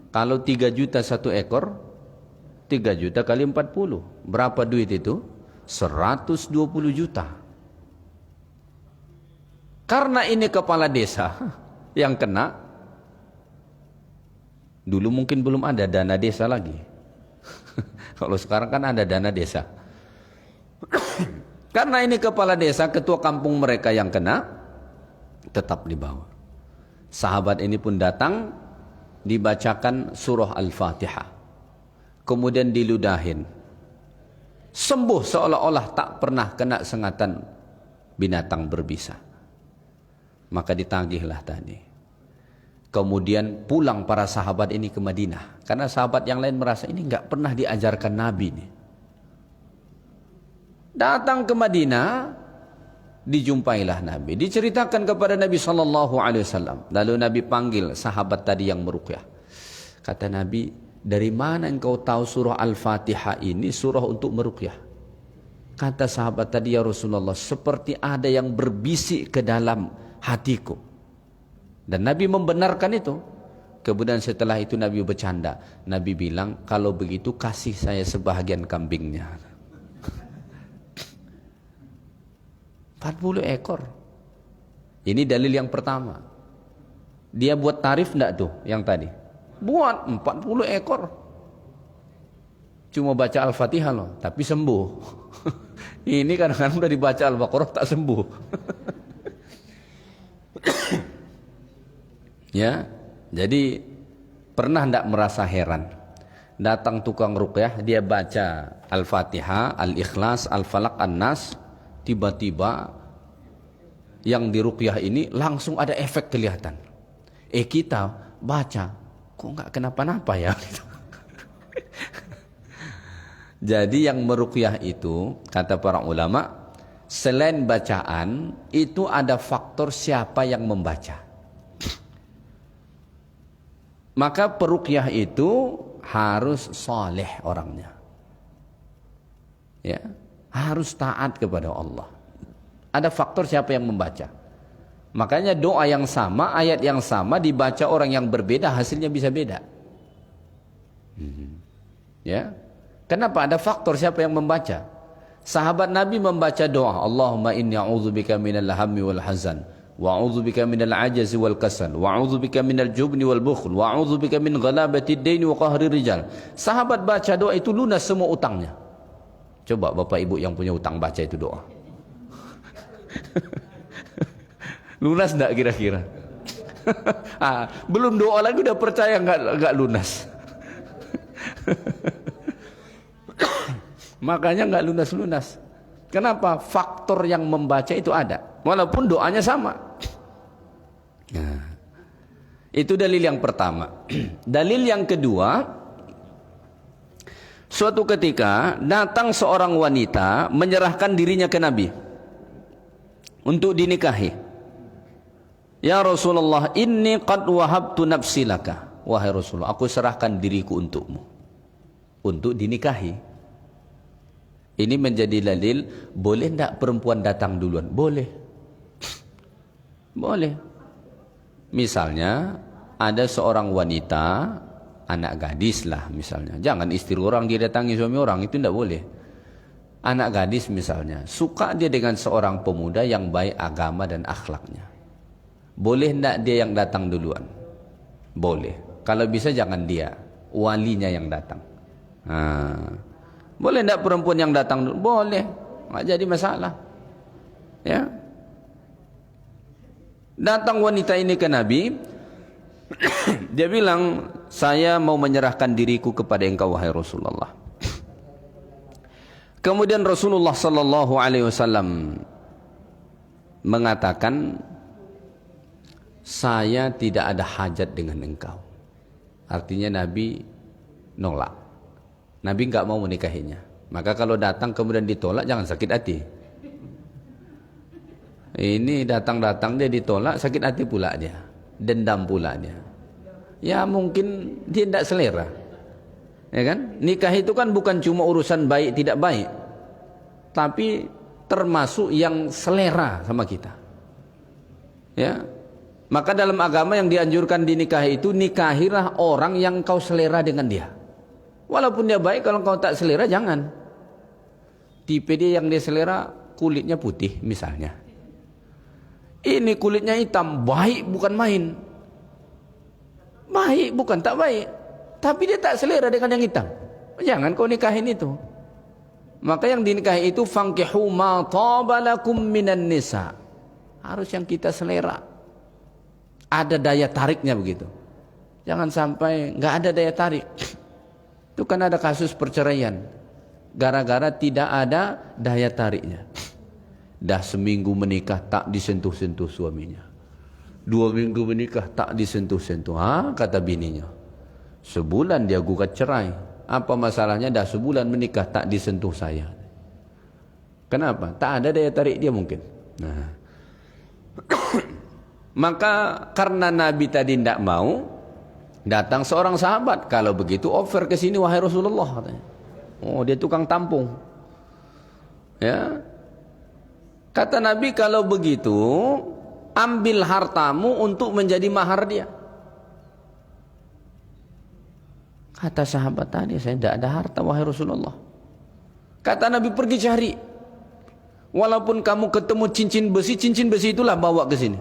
Kalau 3 juta satu ekor, 3 juta kali 40. Berapa duit itu? 120 juta. Karena ini kepala desa yang kena, dulu mungkin belum ada dana desa lagi. Kalau sekarang kan ada dana desa. Karena ini kepala desa, ketua kampung mereka yang kena, tetap dibawa. Sahabat ini pun datang, dibacakan surah Al-Fatihah, kemudian diludahin, sembuh seolah-olah tak pernah kena sengatan binatang berbisa. Maka ditagihlah tadi. Kemudian pulang para sahabat ini ke Madinah, karena sahabat yang lain merasa ini nggak pernah diajarkan Nabi nih. Datang ke Madinah, dijumpailah Nabi, diceritakan kepada Nabi SAW. Lalu Nabi panggil sahabat tadi yang meruqyah. Kata Nabi, dari mana engkau tahu surah Al-Fatihah ini surah untuk meruqyah? Kata sahabat tadi, ya Rasulullah, seperti ada yang berbisik ke dalam hatiku. Dan Nabi membenarkan itu. Kemudian setelah itu Nabi bercanda. Nabi bilang, kalau begitu kasih saya sebahagian kambingnya. 40 ekor. Ini dalil yang pertama. Dia buat tarif enggak tuh yang tadi? Buat 40 ekor. Cuma baca Al-Fatihah loh, tapi sembuh. Ini kadang-kadang udah dibaca Al-Baqarah tak sembuh. Ya, jadi pernah enggak merasa heran? Datang tukang ruqyah, dia baca Al-Fatihah, Al-Ikhlas, Al-Falaq, An-Nas, tiba-tiba yang diruqyah ini langsung ada efek kelihatan. Kita baca, kok nggak kenapa-napa ya? Jadi yang meruqyah itu, kata para ulama, selain bacaan, itu ada faktor siapa yang membaca. Maka peruqyah itu harus saleh orangnya. Ya. Harus taat kepada Allah. Ada faktor siapa yang membaca. Makanya doa yang sama, ayat yang sama dibaca orang yang berbeda, hasilnya bisa beda. Ya. Kenapa? Ada faktor siapa yang membaca. Sahabat Nabi membaca doa, Allahumma inni a'udzubika minal hammi wal hazan, wa a'udzubika minal ajazi wal kasal, wa a'udzubika minal jubni wal bukhl, wa a'udzubika min ghalabati ad-daini wa qahri rijal. Sahabat baca doa itu lunas semua utangnya. Coba bapak ibu yang punya utang baca itu doa. Lunas enggak kira-kira? Belum doa lagi udah percaya enggak lunas. Makanya enggak lunas-lunas. Kenapa? Faktor yang membaca itu ada. Walaupun doanya sama. Nah, itu dalil yang pertama. Dalil yang kedua, suatu ketika datang seorang wanita menyerahkan dirinya ke Nabi untuk dinikahi. Ya Rasulullah, inni qad wahabtu nafsi laka. Wahai Rasulullah, aku serahkan diriku untukmu, untuk dinikahi. Ini menjadi dalil, boleh tidak perempuan datang duluan? Boleh. Boleh. Misalnya ada seorang wanita, anak gadis lah misalnya, jangan istri orang dia datangi suami orang, itu tidak boleh. Anak gadis misalnya, suka dia dengan seorang pemuda yang baik agama dan akhlaknya, boleh tidak dia yang datang duluan? Boleh. Kalau bisa jangan dia, walinya yang datang. Boleh tidak perempuan yang datang dulu? Boleh, nggak jadi masalah. Ya. Datang wanita ini ke Nabi, dia bilang, saya mau menyerahkan diriku kepada engkau wahai Rasulullah. Kemudian Rasulullah sallallahu alaihi wasallam mengatakan, saya tidak ada hajat dengan engkau. Artinya Nabi nolak. Nabi enggak mau menikahinya. Maka kalau datang kemudian ditolak, jangan sakit hati. Ini datang-datang dia ditolak, sakit hati pula dia, dendam pula dia. Ya mungkin dia tidak selera. Ya kan? Nikah itu kan bukan cuma urusan baik tidak baik, tapi termasuk yang selera sama kita. Ya. Maka dalam agama yang dianjurkan dinikahi itu, nikahilah orang yang kau selera dengan dia. Walaupun dia baik, kalau kau tak selera jangan. Tipe dia yang dia selera kulitnya putih misalnya. Ini kulitnya hitam, baik bukan main. Baik bukan tak baik. Tapi dia tak selera dengan yang hitam. Jangan kau nikahin itu. Maka yang dinikahi itu fankihu ma taba lakum minan nisa. Harus yang kita selera. Ada daya tariknya begitu. Jangan sampai enggak ada daya tarik. Itu kan ada kasus perceraian. Gara-gara tidak ada daya tariknya. Dah seminggu menikah tak disentuh-sentuh suaminya. 2 minggu menikah tak disentuh-sentuh. Kata bininya. Sebulan dia gugat cerai. Apa masalahnya? Dah sebulan menikah tak disentuh saya. Kenapa? Tak ada daya tarik dia mungkin. Nah. Maka karena Nabi tadi tidak mau, datang seorang sahabat. Kalau begitu offer ke sini wahai Rasulullah, katanya. Oh, dia tukang tampung. Ya. Kata Nabi, kalau begitu ambil hartamu untuk menjadi mahar dia. Kata sahabat tadi, saya tidak ada harta wahai Rasulullah. Kata Nabi, pergi cari. Walaupun kamu ketemu cincin besi itulah bawa ke sini.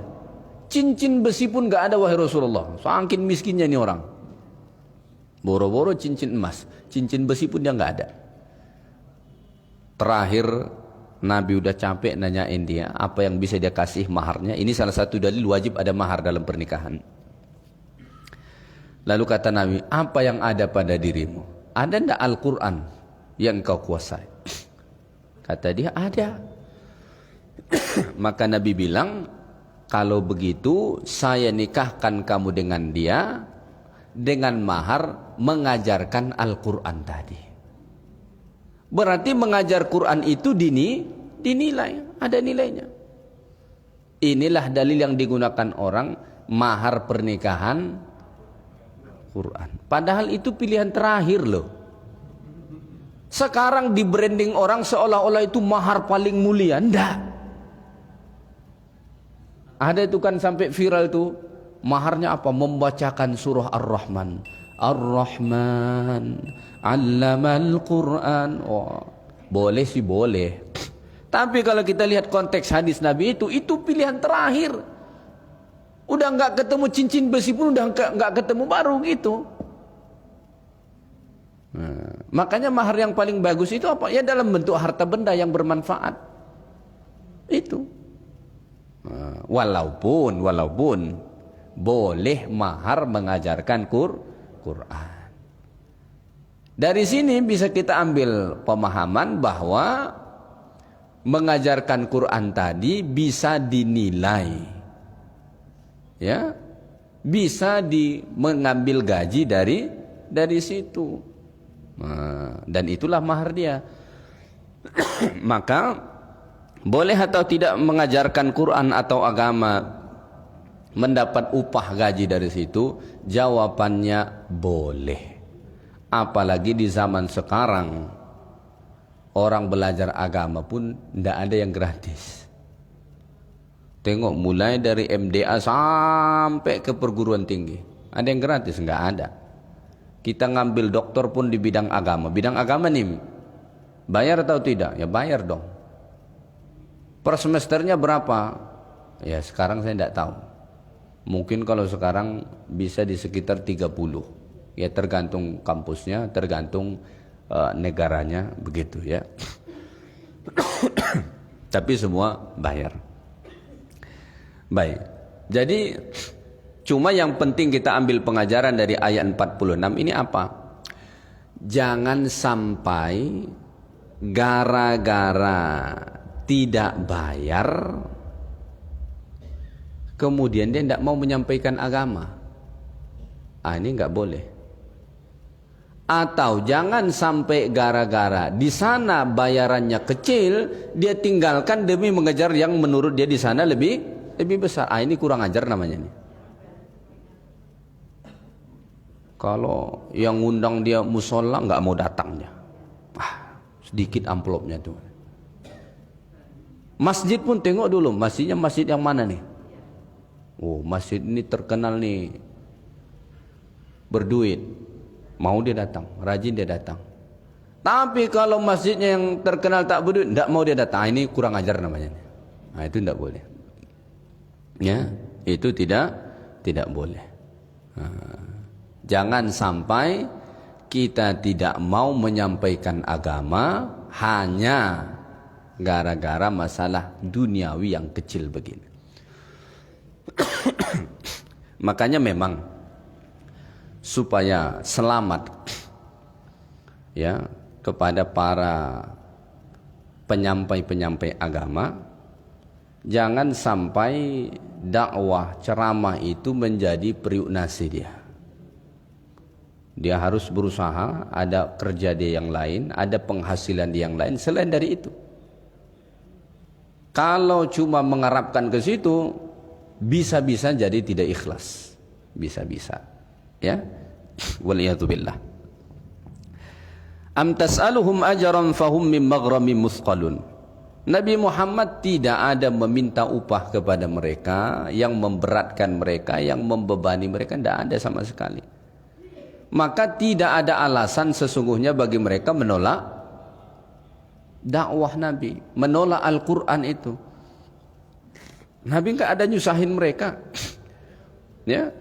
Cincin besi pun enggak ada wahai Rasulullah. Saking miskinnya ini orang. Boro-boro cincin emas, cincin besi pun dia enggak ada. Terakhir Nabi udah capek nanyain dia apa yang bisa dia kasih maharnya. Ini salah satu dalil wajib ada mahar dalam pernikahan. Lalu kata Nabi, apa yang ada pada dirimu? Ada enggak Al-Quran yang kau kuasai? Kata dia, ada. Maka Nabi bilang, kalau begitu saya nikahkan kamu dengan dia dengan mahar mengajarkan Al-Quran tadi. Berarti mengajar Quran itu dinilai, ada nilainya. Inilah dalil yang digunakan orang mahar pernikahan Quran. Padahal itu pilihan terakhir loh. Sekarang di branding orang seolah-olah itu mahar paling mulia. Enggak. Ada itu kan sampai viral tuh. Maharnya apa? Membacakan surah Ar-Rahman. Ar-Rahman Allamal Quran. Oh, boleh sih boleh. Tapi kalau kita lihat konteks hadis Nabi itu pilihan terakhir. Udah enggak ketemu cincin besi pun udah enggak ketemu baru gitu. Nah, makanya mahar yang paling bagus itu apa? Ya dalam bentuk harta benda yang bermanfaat. Itu. Nah, walaupun boleh mahar mengajarkan Quran. Dari sini bisa kita ambil pemahaman bahwa mengajarkan Quran tadi bisa dinilai. Ya, bisa mengambil gaji dari situ. Nah, dan itulah mahar dia. Maka boleh atau tidak mengajarkan Quran atau agama mendapat upah gaji dari situ? Jawabannya boleh. Apalagi di zaman sekarang orang belajar agama pun tidak ada yang gratis. Tengok mulai dari MDA sampai ke perguruan tinggi. Ada yang gratis? Enggak ada. Kita ngambil doktor pun di bidang agama. Bidang agama nih, bayar atau tidak? Ya bayar dong. Per semesternya berapa? Ya sekarang saya tidak tahu. Mungkin kalau sekarang bisa di sekitar 30. Ya tergantung kampusnya, tergantung negaranya, begitu ya. Tapi semua bayar. Baik, jadi cuma yang penting kita ambil pengajaran dari ayat 46 ini apa? Jangan sampai gara-gara tidak bayar kemudian dia tidak mau menyampaikan agama. Ini nggak boleh. Atau jangan sampai gara-gara di sana bayarannya kecil dia tinggalkan demi mengejar yang menurut dia di sana lebih besar. Ini kurang ajar namanya nih. Kalau yang ngundang dia musola nggak mau datangnya. Sedikit amplopnya tuh. Masjid pun tengok dulu, masjidnya masjid yang mana nih? Oh, masjid ini terkenal nih, berduit. Mau dia datang, rajin dia datang. Tapi kalau masjidnya yang terkenal tak berduit, tidak mau dia datang. Ini kurang ajar namanya. Itu tidak boleh. Ya, itu tidak boleh. Jangan sampai kita tidak mau menyampaikan agama hanya gara-gara masalah duniawi yang kecil begini. Makanya memang supaya selamat ya kepada para penyampai-penyampai agama, jangan sampai dakwah ceramah itu menjadi periuk nasi dia. Dia harus berusaha, ada kerja dia yang lain, ada penghasilan dia yang lain selain dari itu. Kalau cuma mengharapkan ke situ, bisa-bisa jadi tidak ikhlas. Bisa-bisa. Ya. Waliyadzubillah. Am tas'aluhum ajran fahum min maghramin musqalun. Nabi Muhammad tidak ada meminta upah kepada mereka yang memberatkan mereka, yang membebani mereka, tidak ada sama sekali. Maka tidak ada alasan sesungguhnya bagi mereka menolak dakwah Nabi, menolak Al-Quran itu. Nabi enggak ada nyusahin mereka. Ya.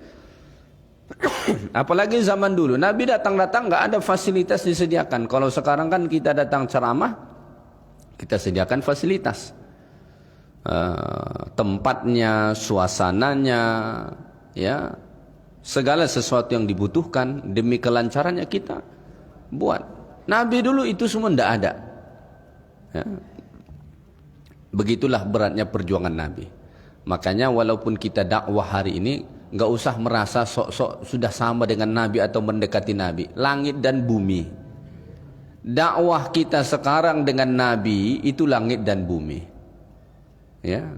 Apalagi zaman dulu, Nabi datang-datang enggak ada fasilitas disediakan. Kalau sekarang kan kita datang ceramah, kita sediakan fasilitas. Tempatnya, suasananya, ya. Segala sesuatu yang dibutuhkan demi kelancarannya kita buat. Nabi dulu itu semua tidak ada. Ya. Begitulah beratnya perjuangan Nabi. Makanya walaupun kita dakwah hari ini, nggak usah merasa sok-sok sudah sama dengan Nabi atau mendekati Nabi. Langit dan bumi. Dakwah kita sekarang dengan Nabi itu langit dan bumi. Ya.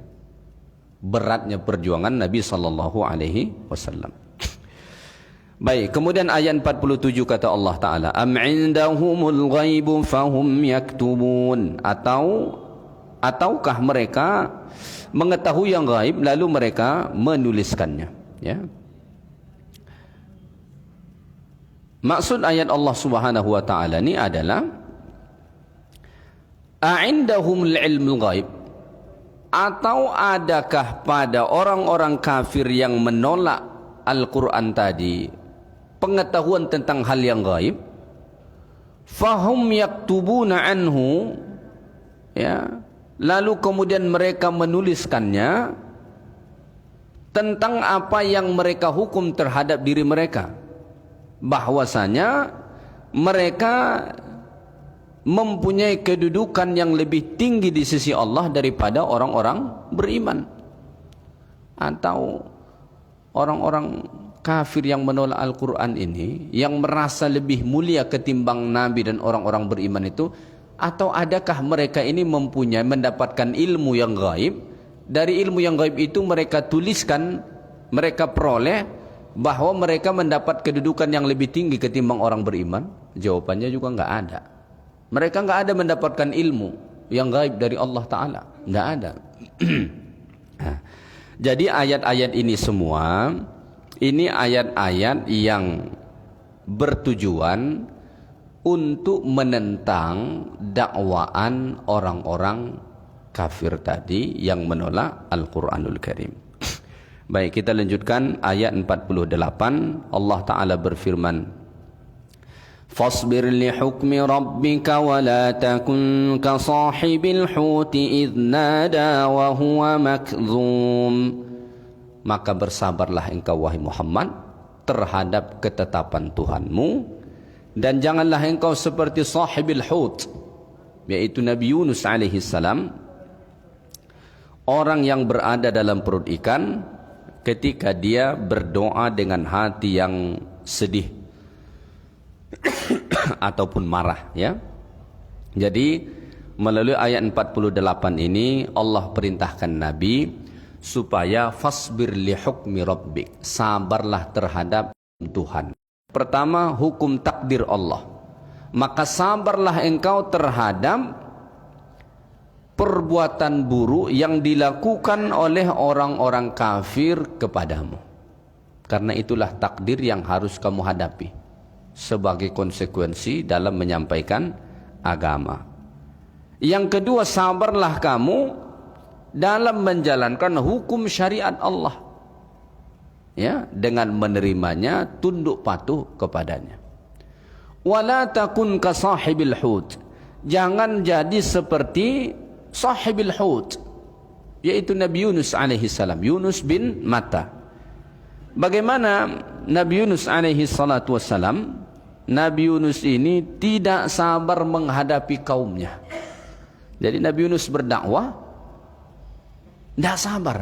Beratnya perjuangan Nabi sallallahu alaihi wasallam. Baik, kemudian ayat 47 kata Allah Ta'ala, am indahumul ghaibu fahum yaktubun, ataukah mereka mengetahui yang gaib lalu mereka menuliskannya, ya. Maksud ayat Allah Subhanahu wa taala ini adalah a'indahumul ilmul ghaib, atau adakah pada orang-orang kafir yang menolak Al-Quran tadi pengetahuan tentang hal yang gaib, fahum yaktubuna anhu, ya, lalu kemudian mereka menuliskannya tentang apa yang mereka hukum terhadap diri mereka, bahwasanya mereka mempunyai kedudukan yang lebih tinggi di sisi Allah daripada orang-orang beriman. Atau orang-orang kafir yang menolak Al-Quran ini, yang merasa lebih mulia ketimbang Nabi dan orang-orang beriman itu, atau adakah mereka ini mendapatkan ilmu yang gaib, dari ilmu yang gaib itu mereka tuliskan, mereka peroleh bahwa mereka mendapat kedudukan yang lebih tinggi ketimbang orang beriman? Jawabannya juga enggak ada. Mereka enggak ada mendapatkan ilmu yang gaib dari Allah Ta'ala, enggak ada. Jadi ayat-ayat ini semua, ini ayat-ayat yang bertujuan untuk menentang dakwaan orang-orang kafir tadi yang menolak Al-Quranul Karim. Baik, kita lanjutkan ayat 48. Allah Ta'ala berfirman, fasbir li hukmi rabbika wa la takun ka sahibil huti idh nada wa huwa makdhum. Maka bersabarlah engkau wahai Muhammad terhadap ketetapan Tuhanmu, dan janganlah engkau seperti sahibil hut, yaitu Nabi Yunus alaihi salam, orang yang berada dalam perut ikan ketika dia berdoa dengan hati yang sedih ataupun marah, ya. Jadi melalui ayat 48 ini Allah perintahkan Nabi supaya fasbir li hukmi rabbik, sabarlah terhadap Tuhan. Pertama, hukum takdir Allah. Maka sabarlah engkau terhadap perbuatan buruk yang dilakukan oleh orang-orang kafir kepadamu. Karena itulah takdir yang harus kamu hadapi sebagai konsekuensi dalam menyampaikan agama. Yang kedua, sabarlah kamu dalam menjalankan hukum syariat Allah. Ya, dengan menerimanya, tunduk patuh kepadanya. Wala takun ka sahibil hut. Jangan jadi seperti sahibil hut, yaitu Nabi Yunus alaihi salam, Yunus bin Matta. Bagaimana Nabi Yunus alaihi salatu wassalam? Nabi Yunus ini tidak sabar menghadapi kaumnya. Jadi Nabi Yunus berdakwah tidak sabar.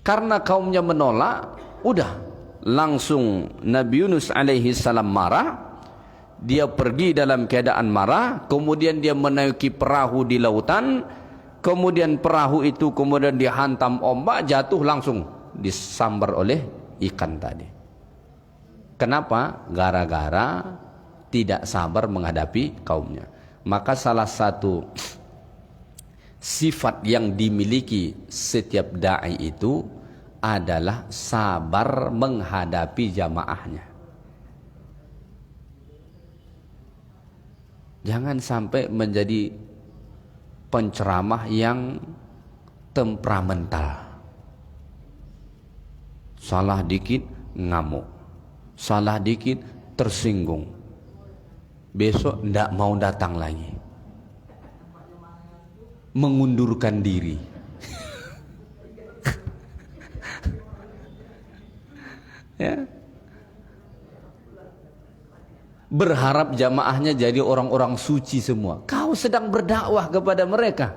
Karena kaumnya menolak, udah langsung Nabi Yunus alaihi salam marah. Dia pergi dalam keadaan marah, kemudian dia menaiki perahu di lautan, kemudian perahu itu kemudian dihantam ombak, jatuh langsung disambar oleh ikan tadi. Kenapa? Gara-gara tidak sabar menghadapi kaumnya. Maka salah satu sifat yang dimiliki setiap da'i itu adalah sabar menghadapi jamaahnya. Jangan sampai menjadi penceramah yang temperamental. Salah dikit ngamuk, salah dikit tersinggung, besok tidak mau datang lagi, mengundurkan diri. Ya. Berharap jamaahnya jadi orang-orang suci semua. Kau sedang berdakwah kepada mereka.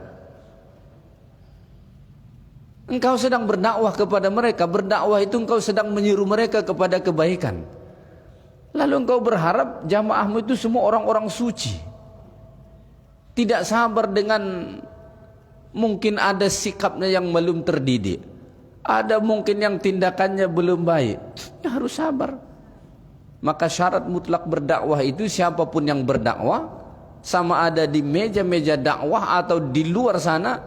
Engkau sedang berdakwah kepada mereka. Berdakwah itu engkau sedang menyuruh mereka kepada kebaikan. Lalu engkau berharap jamaahmu itu semua orang-orang suci. Tidak sabar dengan mungkin ada sikapnya yang belum terdidik. Ada mungkin yang tindakannya belum baik. Ya harus sabar. Maka syarat mutlak berdakwah itu siapapun yang berdakwah, sama ada di meja-meja dakwah atau di luar sana,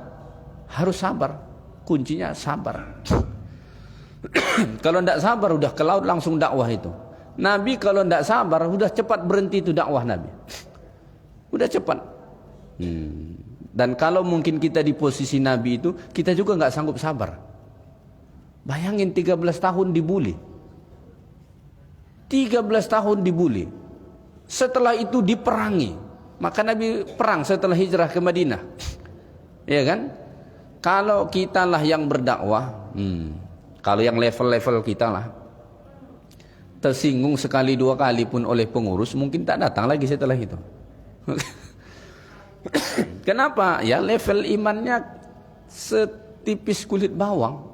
harus sabar. Kuncinya sabar. Kalau tidak sabar udah ke laut langsung dakwah itu. Nabi kalau tidak sabar udah cepat berhenti itu dakwah Nabi. Udah cepat. Dan kalau mungkin kita di posisi Nabi itu, kita juga nggak sanggup sabar. Bayangin 13 tahun dibully. 13 tahun dibully. Setelah itu diperangi. Maka Nabi perang setelah hijrah ke Madinah. Ya kan? Kalau kita lah yang berdakwah, kalau yang level-level kita lah, tersinggung sekali dua kali pun oleh pengurus, mungkin tak datang lagi setelah itu. Kenapa? Ya level imannya setipis kulit bawang.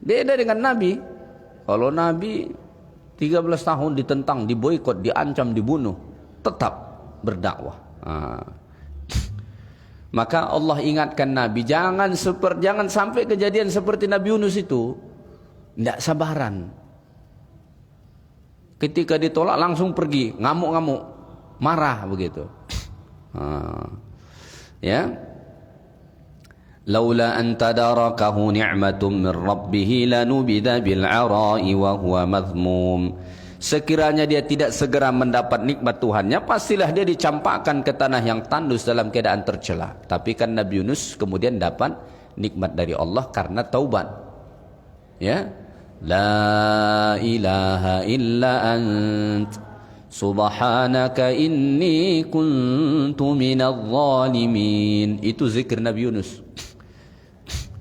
Beda dengan Nabi. Kalau Nabi 13 tahun ditentang, diboikot, diancam, dibunuh, tetap berdakwah. Maka Allah ingatkan Nabi, jangan sampai kejadian seperti Nabi Yunus itu. Tidak sabaran. Ketika ditolak langsung pergi, ngamuk-ngamuk, marah begitu. Ya. Laula an tadarakahu ni'matun min rabbih lanubida bil 'ara'i wa huwa madhmum. Sekiranya dia tidak segera mendapat nikmat Tuhannya, pastilah dia dicampakkan ke tanah yang tandus dalam keadaan tercela. Tapi kan Nabi Yunus kemudian dapat nikmat dari Allah karena taubat. Ya. La ilaha illa ant subhanaka inni kuntu minadh zalimin. Itu zikir Nabi Yunus.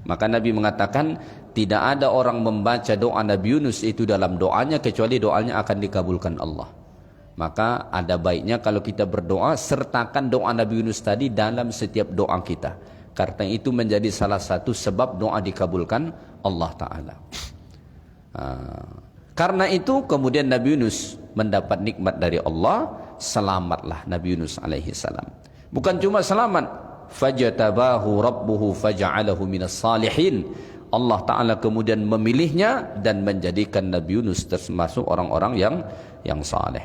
Maka Nabi mengatakan tidak ada orang membaca doa Nabi Yunus itu dalam doanya kecuali doanya akan dikabulkan Allah. Maka ada baiknya kalau kita berdoa sertakan doa Nabi Yunus tadi dalam setiap doa kita. Karena itu menjadi salah satu sebab doa dikabulkan Allah Ta'ala. Karena itu kemudian Nabi Yunus mendapat nikmat dari Allah. Selamatlah Nabi Yunus alaihi salam. Bukan cuma selamat, fajatabahu rabbuhu faja'alahu minas salihin. Allah Ta'ala kemudian memilihnya dan menjadikan Nabi Yunus termasuk orang-orang yang saleh.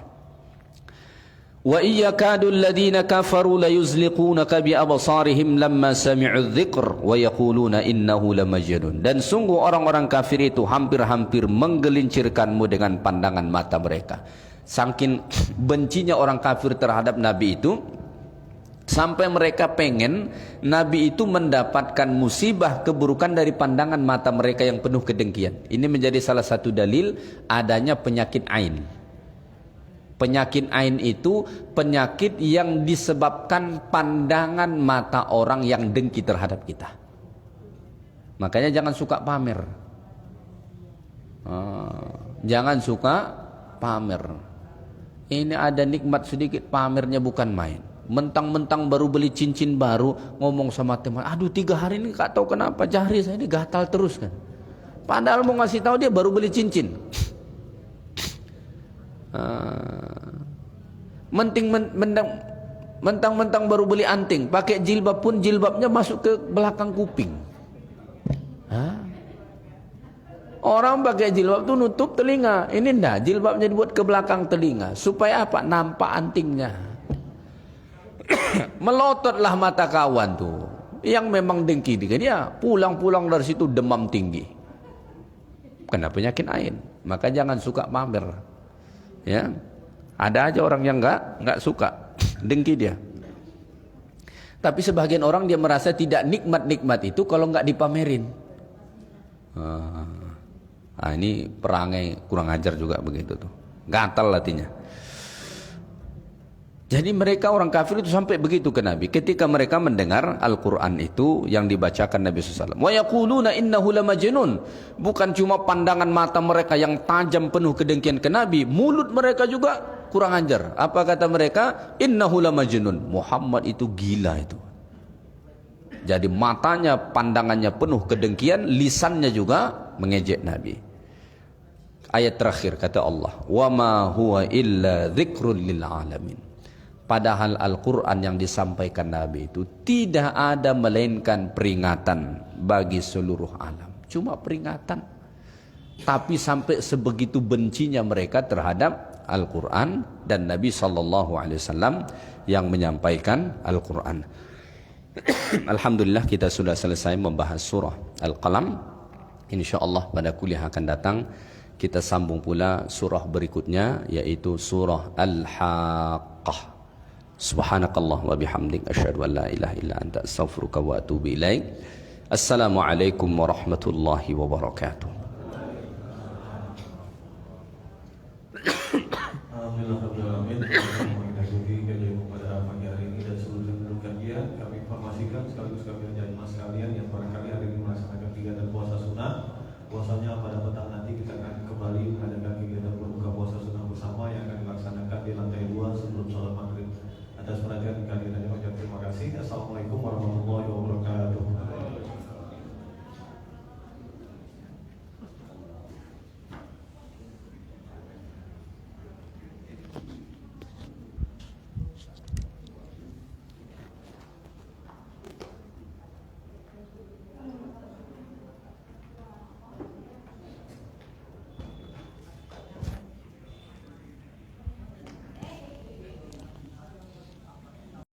Wa iyyakadu alladhina kafaru la yuzliqunaka bi absarihim lamma sami'u dzikr wa yaquluna innahu lamajnun. Dan sungguh orang-orang kafir itu hampir-hampir menggelincirkanmu dengan pandangan mata mereka. Saking bencinya orang kafir terhadap Nabi itu, Sampai mereka pengen Nabi itu mendapatkan musibah keburukan dari pandangan mata mereka yang penuh kedengkian. Ini menjadi salah satu dalil adanya penyakit ain. Penyakit ain itu penyakit yang disebabkan pandangan mata orang yang dengki terhadap kita. Makanya jangan suka pamer. Jangan suka pamer. Ini ada nikmat sedikit, pamernya bukan main. Mentang-mentang baru beli cincin baru, ngomong sama teman, aduh 3 hari ini gak tahu kenapa jari saya ini gatal terus kan. Padahal mau ngasih tahu dia baru beli cincin. Mentang-mentang baru beli anting, pakai jilbab pun jilbabnya masuk ke belakang kuping. Orang pakai jilbab tuh nutup telinga, ini enggak, jilbabnya dibuat ke belakang telinga supaya apa? Nampak antingnya. Melototlah mata kawan tuh yang memang dengki dengan dia, pulang-pulang dari situ demam tinggi. Kena penyakit ain. Maka jangan suka pamer. Ya, ada aja orang yang nggak suka, dengki dia. Tapi sebagian orang dia merasa tidak nikmat itu kalau nggak dipamerin. Ini perangai kurang ajar juga begitu tuh, gatal hatinya. Jadi mereka orang kafir itu sampai begitu ke Nabi ketika mereka mendengar Al-Quran itu yang dibacakan Nabi SAW. Wa yaquluna innahu lamajnun. Bukan cuma pandangan mata mereka yang tajam penuh kedengkian ke Nabi, mulut mereka juga kurang ajar. Apa kata mereka? Innahu lamajnun. Muhammad itu gila itu. Jadi matanya, pandangannya penuh kedengkian, lisannya juga mengejek Nabi. Ayat terakhir kata Allah, wa ma huwa illa dzikrun lil alamin. Padahal Al-Quran yang disampaikan Nabi itu tidak ada melainkan peringatan bagi seluruh alam. Cuma peringatan. Tapi sampai sebegitu bencinya mereka terhadap Al-Quran dan Nabi SAW yang menyampaikan Al-Quran. Alhamdulillah kita sudah selesai membahas surah Al-Qalam. InsyaAllah pada kuliah akan datang kita sambung pula surah berikutnya, yaitu surah Al-Haqqah. Subhanakallah wa bihamdik asyhadu an la ilaha illa anta astaghfiruka wa atubu ilaik. Assalamualaikum warahmatullahi wabarakatuh. Alhamdulillahirrahmanirrahim. Pada pagi hari ini dan seluruh penduduk kajian, kami informasikan sekaligus kami menjadi mas kalian yang barangkali hari ini melaksanakan kegiatan puasa sunnah. Puasanya pada petang